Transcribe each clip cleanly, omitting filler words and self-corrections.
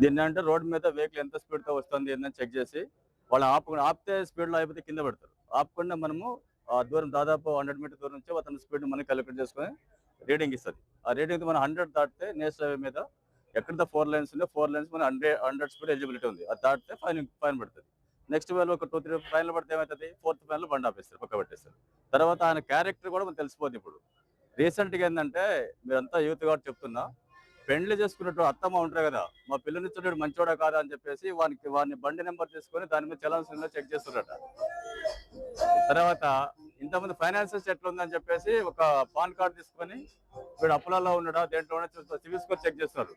దీన్ని అంటే రోడ్డు మీద వెహికల్ ఎంత స్పీడ్తో వస్తుంది ఏందని చెక్ చేసి వాళ్ళు ఆపితే స్పీడ్లో అయిపోతే కింద పెడతారు. ఆపకుండా మనము దూరం దాదాపు 100 మీటర్ దూరం నుంచి అతని స్పీడ్ మనం క్యాలిక్యులేట్ చేసుకొని రీడింగ్ ఇస్తుంది. ఆ రీడింగ్ మనం 100 దాటితే నేషనల్ హైవే మీద ఎక్కడ 4 లైన్స్ ఉందో 4 లైన్స్ మన 100 స్పీడ్ ఎలిజిబిలిటీ ఉంది. అది దాటితే ఫైన్ పడుతుంది. నెక్స్ట్ వేళ ఒక 2-3 ఫైన్లు పడితే ఏమవుతుంది, 4th ఫైన్లో బండి ఆపేస్తారు, పక్క పెట్టేస్తారు. తర్వాత ఆయన క్యారెక్టర్ కూడా మనకు తెలిసిపోతుంది. ఇప్పుడు రీసెంట్గా ఏంటంటే మీరంతా యూత్ కాబట్టి చెప్తున్నా, పెండ్లి చేసుకున్నట్టు అత్తమ్మ ఉంటారు కదా, మా పిల్లనిచ్చుడు మంచోడా కాదా అని చెప్పేసి వాడిని బండి నెంబర్ తీసుకొని దాని మీద చలాన్స్ చెక్ చేస్తున్నారట. తర్వాత ఇంతకుముందు ఫైనాన్షియల్స్ ఎట్లా ఉందని చెప్పేసి ఒక పాన్ కార్డు తీసుకొని వీడు అప్పులలో ఉన్నాడా దేంట్లో సివిల్ స్కోర్ చెక్ చేస్తున్నారు.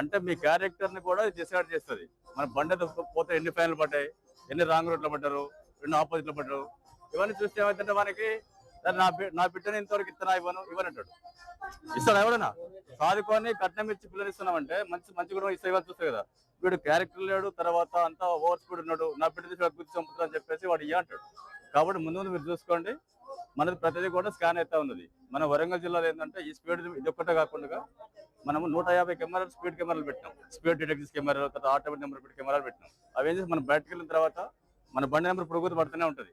అంటే మీ క్యారెక్టర్ ని కూడా డిసైడ్ చేస్తుంది. మన బండి పోతే ఎన్ని ఫైన్లు పడ్డాయి, ఎన్ని రాంగ్ రూట్లో పడ్డారు, ఎన్ని ఆపోజిట్ లో పడ్డారు, ఇవన్నీ చూస్తే ఏమైందంటే మనకి నా బిడ్డని ఇంతవరకు ఇత్తనా ఇవ్వనంటాడు. ఇస్తాడు ఎవడన్నా సాదుకొని కట్నం ఇచ్చి పిల్లలు ఇస్తున్నామంటే మంచి కూడా ఇవ్వాలి చూస్తాయి కదా. వీడు క్యారెక్టర్ లేడు, తర్వాత అంతా ఓవర్ స్పీడ్ ఉన్నాడు, నా బిడ్డ గుర్తు చంపుతా అని చెప్పేసి వాడు ఇయ్య అంటాడు. కాబట్టి ముందు మీరు చూసుకోండి, మనది ప్రతిదీ కూడా స్కాన్ అవుతా ఉన్నది. మన వరంగల్ జిల్లాలో ఏంటంటే ఈ స్పీడ్ ఇది ఒక్కటే కాకుండా మనము 150 కెమెరాలు స్పీడ్ కెమెరాలు పెట్టినాం. స్పీడ్ డిటెక్టివ్ కెమెరాలు, తర్వాత ఆటోమేటిక్ నెంబర్ ప్లేట్ కెమెరాలు పెట్టినాం. అవి ఏం చేసి మనం బయటకు వెళ్ళిన తర్వాత మన బండి నెంబర్ పొడుగుతూ పడుతూనే ఉంటుంది.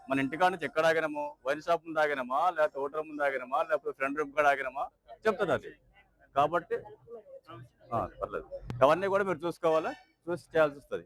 మన ఇంటికాడ నుంచి ఎక్కడ ఆగినామో, వైన్ షాప్ ముందు ఆగినామా, లేకపోతే హోటల్ ముందు ఆగినామా, లేకపోతే ఫ్రెండ్ రూమ్ కూడా ఆగినామా చెప్తుంది అది. కాబట్టి పర్లేదు, అవన్నీ కూడా మీరు చూసుకోవాలా, చూసి చేయాల్సి వస్తుంది.